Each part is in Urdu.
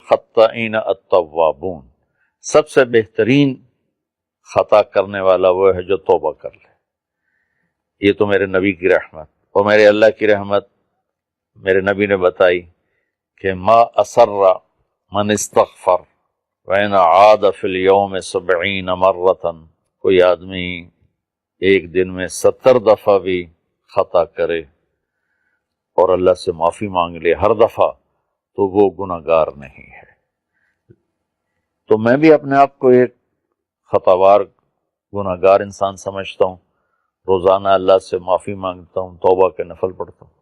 الخطائین التوابون، سب سے بہترین خطا کرنے والا وہ ہے جو توبہ کر لے۔ یہ تو میرے نبی کی رحمت اور میرے اللہ کی رحمت میرے نبی نے بتائی کہ ما اسر من استغفر وَإِنْ عَادَ فِي الْيَوْمِ 70 مرة، کوئی آدمی ایک دن میں 70 دفعہ بھی خطا کرے اور اللہ سے معافی مانگ لے ہر دفعہ، تو وہ گناہگار نہیں ہے۔ تو میں بھی اپنے آپ کو ایک خطاوار گناہگار انسان سمجھتا ہوں، روزانہ اللہ سے معافی مانگتا ہوں، توبہ کے نفل پڑھتا ہوں۔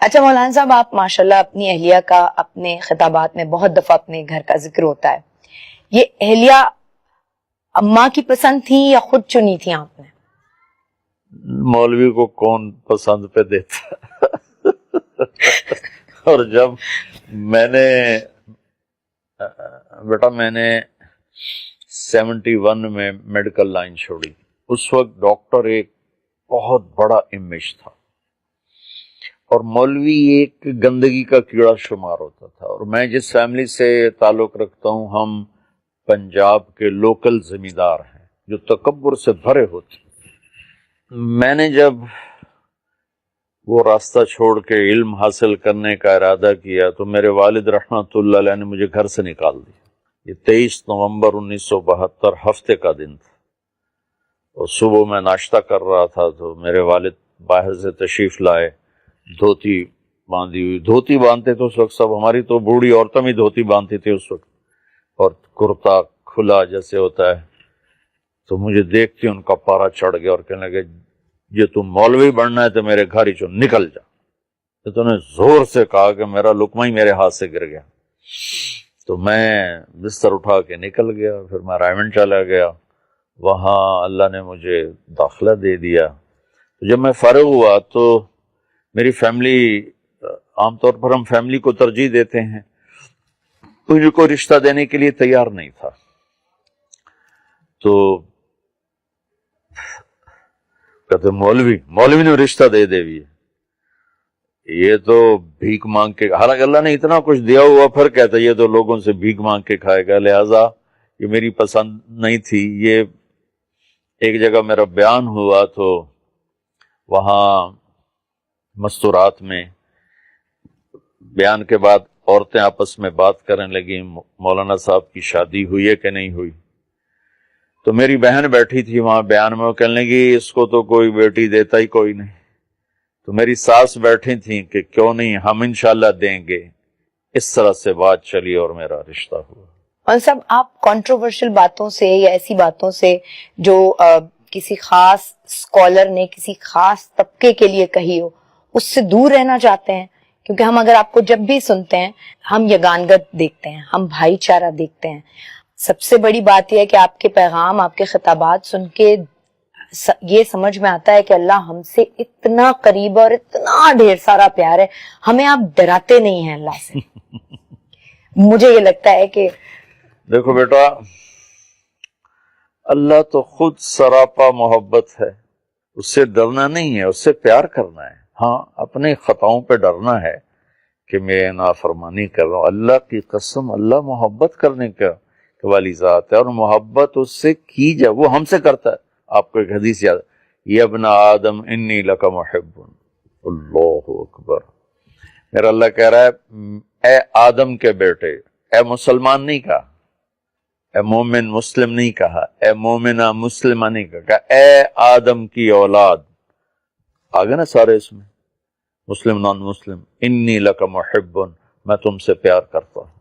اچھا مولانا صاحب، آپ ماشاءاللہ اپنی اہلیہ کا اپنے خطابات میں بہت دفعہ اپنے گھر کا ذکر ہوتا ہے، یہ اہلیہ اماں کی پسند تھی یا خود چنی تھی آپ نے؟ مولوی کو کون پسند پہ دیتا اور جب میں نے 71 میں میڈیکل لائن چھوڑی، اس وقت ڈاکٹر ایک بہت بڑا امیج تھا اور مولوی ایک گندگی کا کیڑا شمار ہوتا تھا، اور میں جس فیملی سے تعلق رکھتا ہوں ہم پنجاب کے لوکل زمیندار ہیں جو تکبر سے بھرے ہوتے۔ میں نے جب وہ راستہ چھوڑ کے علم حاصل کرنے کا ارادہ کیا تو میرے والد رحمۃ اللہ علیہ نے مجھے گھر سے نکال دیا۔ یہ 23 نومبر 1972 ہفتے کا دن تھا، اور صبح میں ناشتہ کر رہا تھا تو میرے والد باہر سے تشریف لائے، دھوتی باندھی ہوئی، دھوتی باندھتے تو اس وقت سب، ہماری تو بوڑھی عورتیں بھی دھوتی باندھتی تھی اس وقت، اور کرتا کھلا جیسے ہوتا ہے۔ تو مجھے دیکھتے ان کا پارا چڑھ گیا اور کہنے لگے یہ تم مولوی بننا ہے تو میرے گھر ہی چون نکل جا۔ تو نے زور سے کہا کہ میرا لقمہ ہی میرے ہاتھ سے گر گیا، تو میں بستر اٹھا کے نکل گیا۔ پھر میں رائمنڈ چلا گیا، وہاں اللہ نے مجھے داخلہ دے دیا۔ جب میں فارغ ہوا تو میری فیملی، عام طور پر ہم فیملی کو ترجیح دیتے ہیں، مجھے کوئی رشتہ دینے کے لیے تیار نہیں تھا، تو کہتے مولوی نے رشتہ دے بھی، یہ تو بھیک مانگ کے، حالانکہ اللہ نے اتنا کچھ دیا ہوا، پھر کہتا یہ تو لوگوں سے بھیک مانگ کے کھائے گا، لہذا یہ میری پسند نہیں تھی۔ یہ ایک جگہ میرا بیان ہوا تو وہاں مستورات میں بیان کے بعد عورتیں آپس میں بات کرنے لگیں مولانا صاحب کی شادی ہوئی ہے کہ نہیں ہوئی، تو میری بہن بیٹھی تھی وہاں بیان میں، وہ کہنے لگی اس کو تو کوئی بیٹی دیتا ہی کوئی نہیں، تو میری ساس بیٹھی تھیں کہ کیوں نہیں ہم انشاءاللہ دیں گے۔ اس طرح سے بات چلی اور میرا رشتہ ہوا۔ اور سب آپ کنٹروورشل باتوں سے یا ایسی باتوں سے جو کسی خاص اسکالر نے کسی خاص طبقے کے لیے کہی ہو، اس سے دور رہنا چاہتے ہیں؟ کیونکہ ہم اگر آپ کو جب بھی سنتے ہیں ہم یگانگت دیکھتے ہیں، ہم بھائی چارہ دیکھتے ہیں۔ سب سے بڑی بات یہ ہے کہ آپ کے پیغام، آپ کے خطابات سن کے یہ سمجھ میں آتا ہے کہ اللہ ہم سے اتنا قریب اور اتنا ڈھیر سارا پیار ہے، ہمیں آپ ڈراتے نہیں ہیں اللہ سے۔ مجھے یہ لگتا ہے کہ دیکھو بیٹا، اللہ تو خود سراپا محبت ہے، اس سے ڈرنا نہیں ہے، اس سے پیار کرنا ہے۔ ہاں اپنے خطاؤں پہ ڈرنا ہے کہ میں نافرمانی کر رہا ہوں۔ اللہ کی قسم، اللہ محبت کرنے کا والی ذات ہے، اور محبت اس سے کی جائے وہ ہم سے کرتا ہے۔ آپ کو ایک حدیث یاد، یا ابن آدم انی لک محب، اللہ اکبر۔ میرا اللہ کہہ رہا ہے اے آدم کے بیٹے، اے مسلمان نہیں کہا، اے مومن مسلم نہیں کہا، اے مومنہ مسلمہ نہیں کہا، اے آدم کی اولاد، آگے نا سارے اس میں، مسلم نان مسلم، انی لک محب، میں تم سے پیار کرتا ہوں،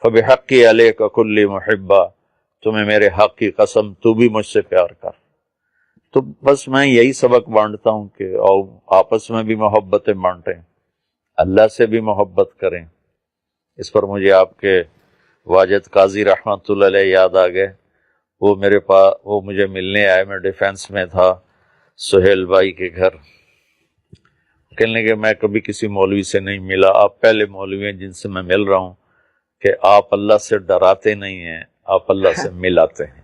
فبحقی علیک کلی محبہ، تمہیں میرے حق کی قسم تو بھی مجھ سے پیار کر۔ تو بس میں یہی سبق بانٹتا ہوں کہ آپس میں بھی محبتیں بانٹیں، اللہ سے بھی محبت کریں۔ اس پر مجھے آپ کے واجد قاضی رحمت اللہ علیہ یاد آ گئے، وہ میرے پاس، وہ مجھے ملنے آئے، میں ڈیفینس میں تھا سہیل بھائی کے گھر، کہنے کہ میں کبھی کسی مولوی سے نہیں ملا، آپ پہلے مولوی ہیں جن سے میں مل رہا ہوں کہ آپ اللہ سے ڈراتے نہیں ہیں، آپ اللہ سے ملاتے ہیں۔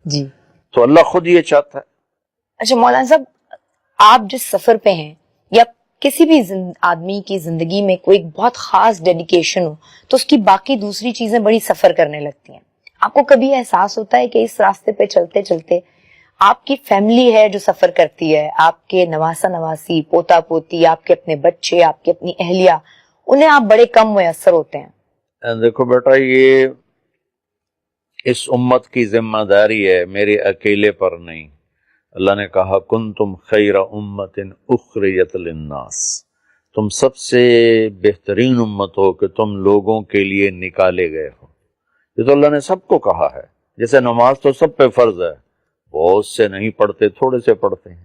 جی تو اللہ خود یہ چاہتا ہے۔ اچھا مولانا صاحب، آپ جس سفر پہ ہیں یا کسی بھی آدمی کی زندگی میں کوئی بہت خاص ڈیڈیکیشن ہو تو اس کی باقی دوسری چیزیں بڑی سفر کرنے لگتی ہیں. آپ کو کبھی احساس ہوتا ہے کہ اس راستے پہ چلتے چلتے آپ کی فیملی ہے جو سفر کرتی ہے, آپ کے نواسا نواسی, پوتا پوتی, آپ کے اپنے بچے, آپ کی اپنی اہلیہ, انہیں آپ بڑے کم میسر ہوتے ہیں؟ دیکھو بیٹا, یہ اس امت کی ذمہ داری ہے, میرے اکیلے پر نہیں. اللہ نے کہا کنتم خیر امت اخرجت للناس, تم سب سے بہترین امت ہو کہ تم لوگوں کے لیے نکالے گئے ہو. یہ تو اللہ نے سب کو کہا ہے. جیسے نماز تو سب پہ فرض ہے, بہت سے نہیں پڑھتے, تھوڑے سے پڑھتے ہیں.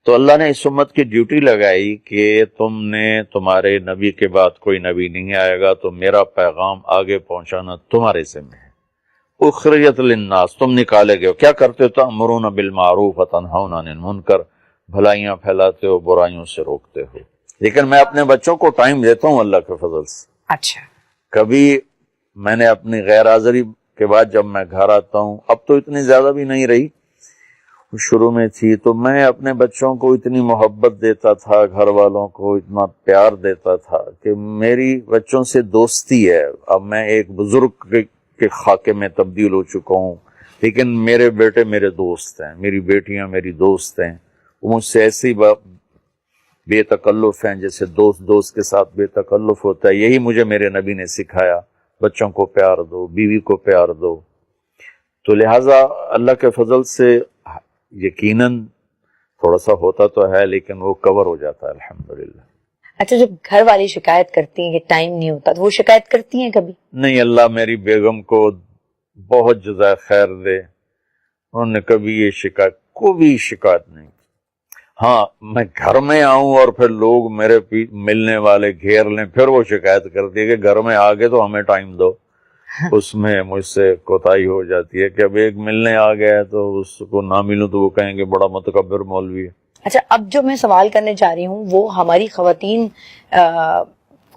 تو اللہ نے اس امت کی ڈیوٹی لگائی کہ تمہارے نبی کے بعد کوئی نبی نہیں آئے گا, تو میرا پیغام آگے پہنچانا تمہارے ذمہ ہے. اخرجت للناس, تم نکالے گئے ہو. کیا کرتے ہو؟ تأمرون بالمعروف وتنہون عن المنکر, بھلائیاں پھیلاتے ہو, برائیوں سے روکتے ہو. لیکن میں اپنے بچوں کو ٹائم دیتا ہوں اللہ کے فضل سے. اچھا, کبھی میں نے اپنی غیر حاضری کے بعد جب میں گھر آتا ہوں, اب تو اتنی زیادہ بھی نہیں رہی, شروع میں تھی, تو میں اپنے بچوں کو اتنی محبت دیتا تھا, گھر والوں کو اتنا پیار دیتا تھا کہ میری بچوں سے دوستی ہے. اب میں ایک بزرگ کے خاکے میں تبدیل ہو چکا ہوں, لیکن میرے بیٹے میرے دوست ہیں, میری بیٹیاں میری دوست ہیں. وہ مجھ سے ایسی بے تکلف ہیں جیسے دوست کے ساتھ بے تکلف ہوتا ہے. یہی مجھے میرے نبی نے سکھایا, بچوں کو پیار دو, بیوی کو پیار دو. تو لہٰذا اللہ کے فضل سے یقیناً تھوڑا سا ہوتا تو ہے, لیکن وہ کور ہو جاتا ہے الحمدللہ. اچھا, جب گھر والی شکایت کرتی ہیں کہ ٹائم نہیں ہوتا, تو وہ شکایت کرتی ہیں کبھی؟ نہیں, اللہ میری بیگم کو بہت جزائے خیر دے, انہوں نے کبھی یہ شکایت نہیں. ہاں, میں گھر میں آؤں اور پھر لوگ میرے ملنے والے گھیر لیں, پھر وہ شکایت کرتی ہے کہ گھر میں آگے تو ہمیں ٹائم دو. اس میں مجھ سے کوتاہی ہو جاتی ہے کہ اب ایک ملنے آ گیا ہے تو اس کو نہ ملوں تو وہ کہیں گے بڑا متکبر مولوی ہے. اچھا, اب جو میں سوال کرنے جا رہی ہوں وہ ہماری خواتین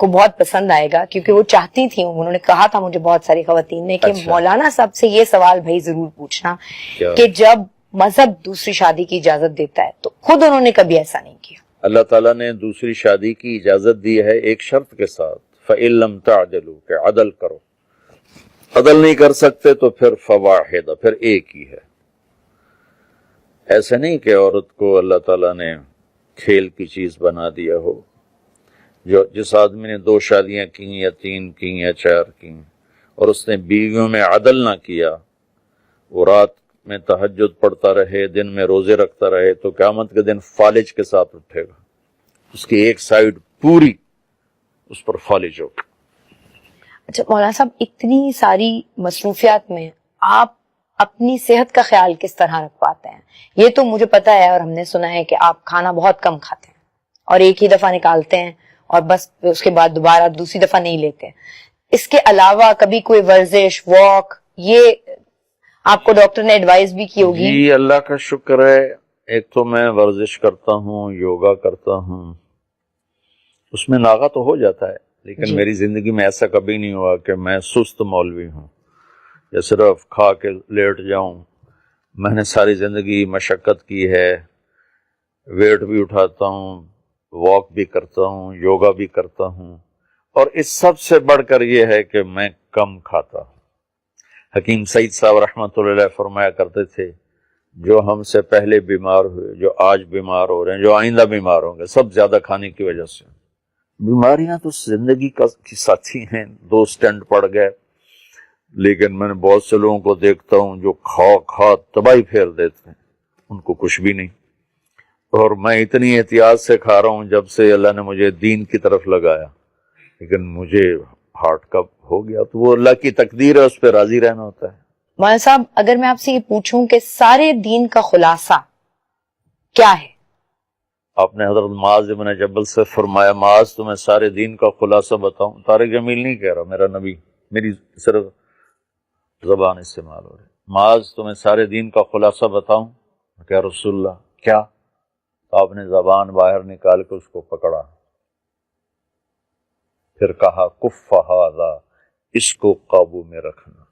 کو بہت پسند آئے گا, کیونکہ وہ چاہتی تھیں, انہوں نے کہا تھا مجھے بہت ساری خواتین نے کہ اچھا. مولانا صاحب سے یہ سوال بھائی ضرور پوچھنا کیا؟ کہ جب مذہب دوسری شادی کی اجازت دیتا ہے تو خود انہوں نے کبھی ایسا نہیں کیا. اللہ تعالیٰ نے دوسری شادی کی اجازت دی ہے ایک شرط کے ساتھ, فَإِن لَمْ تَعْدِلُوا, کہ عدل کرو. عدل نہیں کر سکتے تو پھر فواحدہ, پھر ایک ہی ہے. ایسے نہیں کہ عورت کو اللہ تعالیٰ نے کھیل کی چیز بنا دیا ہو. جس آدمی نے 2 شادیاں کی یا 3 کی یا 4 کی اور اس نے بیویوں میں عدل نہ کیا, وہ رات میں تہجد پڑھتا رہے, دن میں روزے رکھتا رہے, تو قیامت کے دن فالج کے ساتھ اٹھے گا. اس کی ایک سائیڈ پوری اس پر فالج ہوگی. اچھا مولانا صاحب, اتنی ساری مصروفیات میں آپ اپنی صحت کا خیال کس طرح رکھ پاتے ہیں؟ یہ تو مجھے پتا ہے اور ہم نے سنا ہے کہ آپ کھانا بہت کم کھاتے ہیں اور ایک ہی دفعہ نکالتے ہیں اور بس اس کے بعد دوبارہ دوسری دفعہ نہیں لیتے. اس کے علاوہ کبھی کوئی ورزش, واک, یہ آپ کو ڈاکٹر نے ایڈوائز بھی کی ہوگی؟ جی اللہ کا شکر ہے. ایک تو میں ورزش کرتا ہوں, یوگا کرتا ہوں, اس میں ناغہ تو ہو جاتا ہے, لیکن میری زندگی میں ایسا کبھی نہیں ہوا کہ میں سست مولوی ہوں یا صرف کھا کے لیٹ جاؤں. میں نے ساری زندگی مشقت کی ہے, ویٹ بھی اٹھاتا ہوں, واک بھی کرتا ہوں, یوگا بھی کرتا ہوں, اور اس سب سے بڑھ کر یہ ہے کہ میں کم کھاتا ہوں. حکیم سعید صاحب رحمۃ اللہ علیہ فرمایا کرتے تھے, جو ہم سے پہلے بیمار ہوئے, جو آج بیمار ہو رہے ہیں, جو آئندہ بیمار ہوں گے, سب زیادہ کھانے کی وجہ سے. بیماریاں تو زندگی کی ساتھی ہیں, 2 سٹنٹ پڑ گئے, لیکن میں نے بہت سے لوگوں کو دیکھتا ہوں جو کھا تباہی پھیر دیتے ہیں, ان کو کچھ بھی نہیں. اور میں اتنی احتیاط سے کھا رہا ہوں جب سے اللہ نے مجھے دین کی طرف لگایا, لیکن مجھے ہارٹ کا ہو گیا تو وہ اللہ کی تقدیر ہے, اس پہ راضی رہنا ہوتا ہے. مولانا صاحب, اگر میں آپ سے یہ پوچھوں کہ سارے دین کا خلاصہ کیا ہے؟ آپ نے حضرت معاذ بن جبل سے فرمایا, معاذ تمہیں سارے دین کا خلاصہ بتاؤں؟ طارق جمیل نہیں کہہ رہا, میرا نبی, میری صرف زبان استعمال ہو رہی. معاذ تمہیں سارے دین کا خلاصہ بتاؤں؟ کہ رسول اللہ کیا؟ تو آپ نے زبان باہر نکال کے اس کو پکڑا, پھر کہا کف ھذا, اس کو قابو میں رکھنا.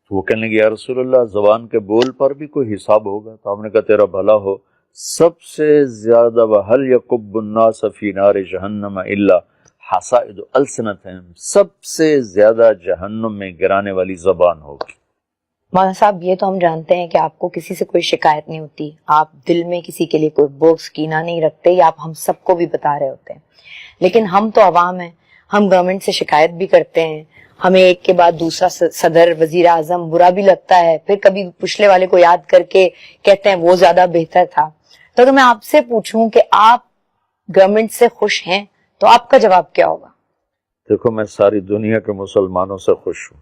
تو وہ کہنے لگے یا رسول اللہ زبان کے بول پر بھی کوئی حساب ہوگا؟ تو آپ نے کہا تیرا بھلا ہو, سب سے زیادہ وَهَلْ يَكُبُّ النَّاسَ فِي نَارِ جَهَنَّمَ إِلَّا حَصَائِدُ أَلْسِنَتِهِمْ، سب سے زیادہ جہنم میں گرانے والی زبان ہوگی۔ مولانا صاحب یہ تو ہم جانتے ہیں کہ آپ کو کسی سے کوئی شکایت نہیں ہوتی، آپ دل میں کسی کے لیے کوئی بغض کینہ نہیں رکھتے، یہ آپ ہم سب کو بھی بتا رہے ہوتے ہیں، لیکن ہم تو عوام ہیں، ہم گورنمنٹ سے شکایت بھی کرتے ہیں، ہمیں ایک کے بعد دوسرا صدر وزیر اعظم برا بھی لگتا ہے، پھر کبھی پچھلے والے کو یاد کر کے کہتے ہیں وہ زیادہ بہتر تھا۔ تو اگر میں آپ سے پوچھوں کہ آپ گورنمنٹ سے خوش ہیں تو آپ کا جواب کیا ہوگا؟ دیکھو میں ساری دنیا کے مسلمانوں سے خوش ہوں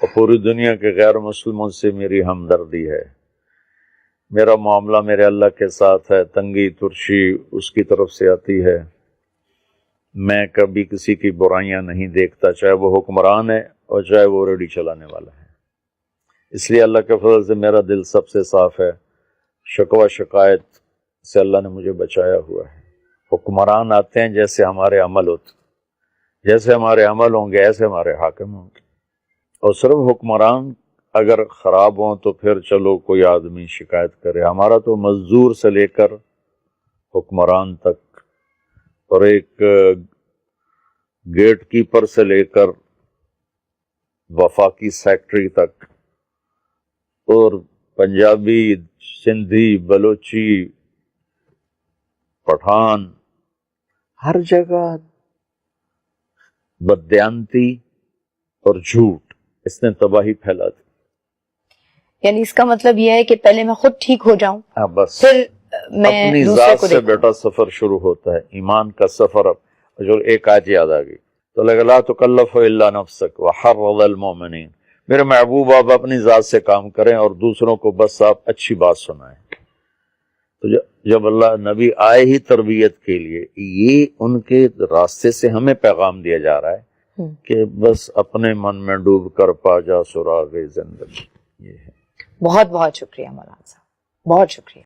اور پوری دنیا کے غیر مسلموں سے میری ہمدردی ہے۔ میرا معاملہ میرے اللہ کے ساتھ ہے، تنگی ترشی اس کی طرف سے آتی ہے، میں کبھی کسی کی برائیاں نہیں دیکھتا، چاہے وہ حکمران ہے اور چاہے وہ ریڈی چلانے والا ہے۔ اس لیے اللہ کے فضل سے میرا دل سب سے صاف ہے، شکوہ شکایت سے اللہ نے مجھے بچایا ہوا ہے۔ حکمران آتے ہیں جیسے ہمارے عمل ہوتے، جیسے ہمارے عمل ہوں گے ایسے ہمارے حاکم ہوں گے، اور صرف حکمران اگر خراب ہوں تو پھر چلو کوئی آدمی شکایت کرے، ہمارا تو مزدور سے لے کر حکمران تک اور ایک گیٹ کیپر سے لے کر وفاقی سیکٹری تک اور پنجابی، سندھی، بلوچی، پٹھان، ہر جگہ بددیانتی اور جھوٹ اس نے تباہی پھیلا دی۔ یعنی اس کا مطلب یہ ہے کہ پہلے میں خود ٹھیک ہو جاؤں، بس پھر میں اپنی دوسرے ذات کو سے دیکھوں۔ بیٹا سفر شروع ہوتا ہے، ایمان کا سفر۔ اب جو ایک آیت یاد آ گئی تو لگا لا تکلف الا نفسک وحرض المؤمنین، میرے محبوب آپ اپنی ذات سے کام کریں اور دوسروں کو بس آپ اچھی بات سنائیں۔ تو جب اللہ نبی آئے ہی تربیت کے لیے، یہ ان کے راستے سے ہمیں پیغام دیا جا رہا ہے کہ بس اپنے من میں ڈوب کر پا جا سراغ زندگی۔ یہ ہے۔ بہت بہت شکریہ مولانا صاحب، بہت شکریہ۔